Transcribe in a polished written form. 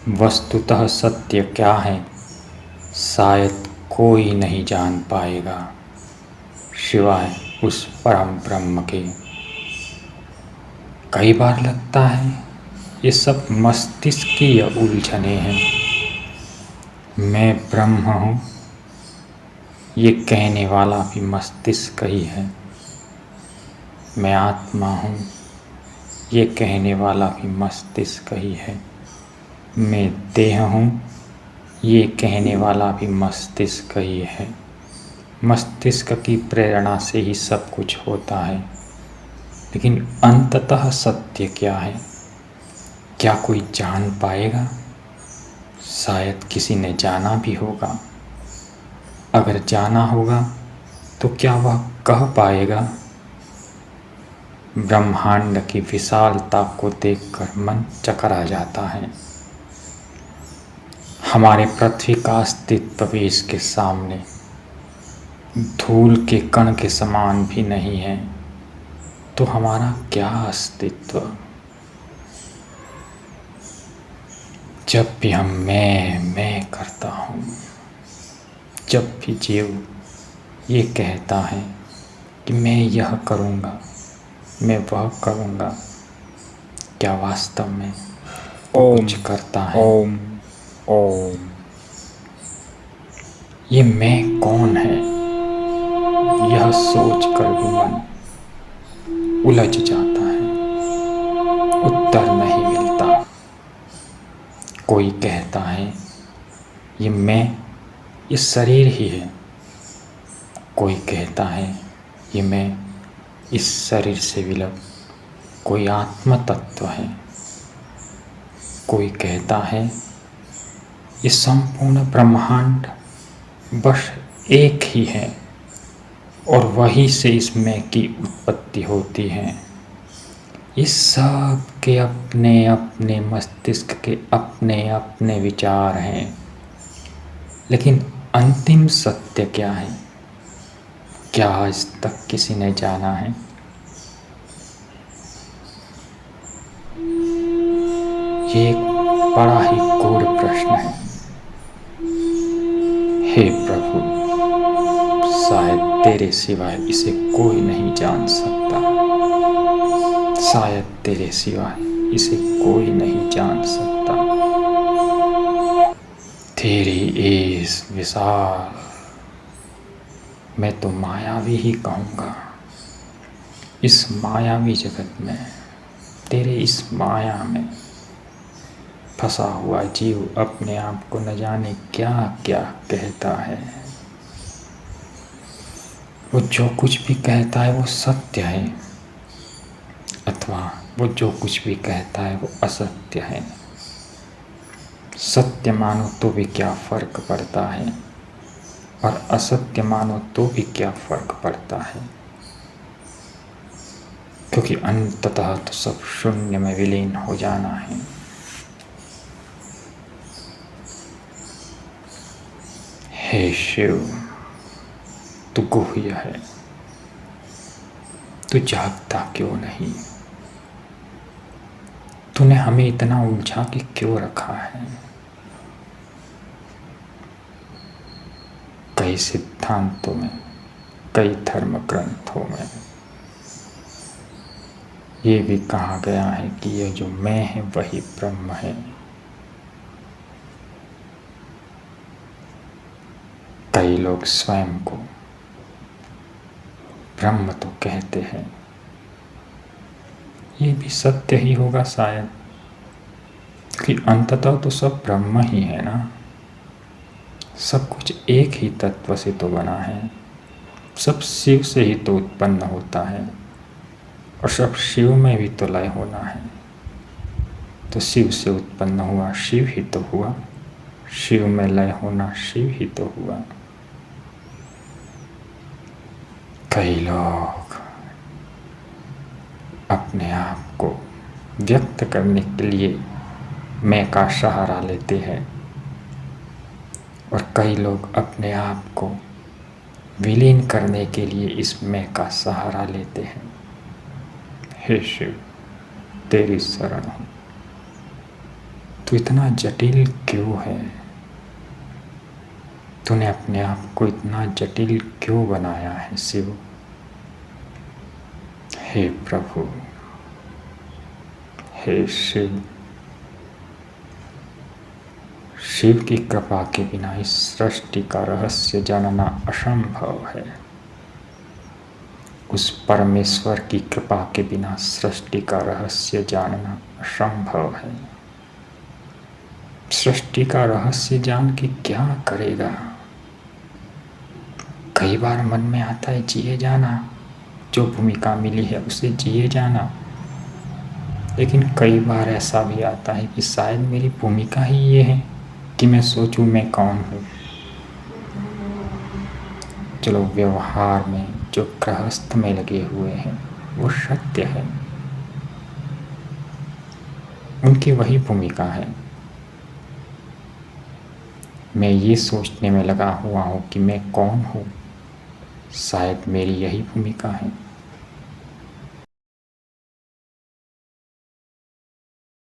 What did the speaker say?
वस्तुतः सत्य क्या है शायद कोई नहीं जान पाएगा सिवाय उस परम ब्रह्म के। कई बार लगता है ये सब मस्तिष्क की उलझने हैं। मैं ब्रह्म हूँ ये कहने वाला भी मस्तिष्क ही है। मैं आत्मा हूँ ये कहने वाला भी मस्तिष्क ही है। मैं देह हूँ ये कहने वाला भी मस्तिष्क ही है। मस्तिष्क की प्रेरणा से ही सब कुछ होता है। लेकिन अंततः सत्य क्या है क्या कोई जान पाएगा? शायद किसी ने जाना भी होगा। अगर जाना होगा तो क्या वह कह पाएगा? ब्रह्मांड की विशालता को देखकर मन चकरा जाता है। हमारे पृथ्वी का अस्तित्व भी इसके सामने धूल के कण के समान भी नहीं है। तो हमारा क्या अस्तित्व? जब भी हम मैं करता हूँ, जब भी जीव ये कहता है कि मैं यह करूँगा, मैं वह करूँगा, क्या वास्तव में कुछ करता है? ओम ओम। ये मैं कौन है यह सोच कर भी मन उलझ जाता है। उत्तर नहीं मिलता। कोई कहता है ये मैं ये शरीर ही है। कोई कहता है ये मैं इस शरीर से विलग कोई आत्म तत्व है। कोई कहता है ये संपूर्ण ब्रह्मांड बस एक ही है और वहीं से इस मैं की उत्पत्ति होती है। इस सब के अपने अपने मस्तिष्क के अपने अपने विचार हैं। लेकिन अंतिम सत्य क्या है क्या आज तक किसी ने जाना है? ये एक बड़ा ही गूढ़ प्रश्न है। हे प्रभु, शायद तेरे सिवाय इसे कोई नहीं जान सकता। शायद तेरे सिवाय इसे कोई नहीं जान सकता। तेरी इस विशाल, मैं तो मायावी ही कहूँगा, इस मायावी जगत में, तेरे इस माया में फंसा हुआ जीव अपने आप को न जाने क्या क्या कहता है। वो जो कुछ भी कहता है वो सत्य है अथवा वो जो कुछ भी कहता है वो असत्य है। सत्य मानो तो भी क्या फर्क पड़ता है और असत्य मानो तो भी क्या फर्क पड़ता है, क्योंकि अंततः तो सब शून्य में विलीन हो जाना है। हे शिव, तू गुह्य है, तू जागता क्यों नहीं? तूने हमें इतना उलझा के क्यों रखा है? कई सिद्धांतों में, कई धर्म ग्रंथों में ये भी कहा गया है कि यह जो मैं है वही ब्रह्म है। कई लोग स्वयं को ब्रह्म तो कहते हैं। ये भी सत्य ही होगा शायद, कि अंततः तो सब ब्रह्म ही है ना। सब कुछ एक ही तत्व से तो बना है। सब शिव से ही तो उत्पन्न होता है और सब शिव में भी तो लय होना है। तो शिव से उत्पन्न हुआ शिव ही तो हुआ, शिव में लय होना शिव ही तो हुआ। कई लोग अपने आप को व्यक्त करने के लिए मैं का सहारा लेते हैं और कई लोग अपने आप को विलीन करने के लिए इस मैं का सहारा लेते हैं। हे शिव, तेरी शरण हूँ। तू इतना जटिल क्यों है? तूने अपने आप को इतना जटिल क्यों बनाया है शिव? हे प्रभु, हे शिव, शिव की कृपा के बिना इस सृष्टि का रहस्य जानना असंभव है। उस परमेश्वर की कृपा के बिना सृष्टि का रहस्य जानना असंभव है। सृष्टि का रहस्य जान के क्या करेगा? कई बार मन में आता है जिए जाना, जो भूमिका मिली है उसे जिए जाना, लेकिन कई बार ऐसा भी आता है कि शायद मेरी भूमिका ही ये है कि मैं सोचूं मैं कौन हूँ। चलो, व्यवहार में जो गृहस्थ में लगे हुए हैं वो सत्य है, उनकी वही भूमिका है। मैं ये सोचने में लगा हुआ हूँ कि मैं कौन हूँ, शायद मेरी यही भूमिका है।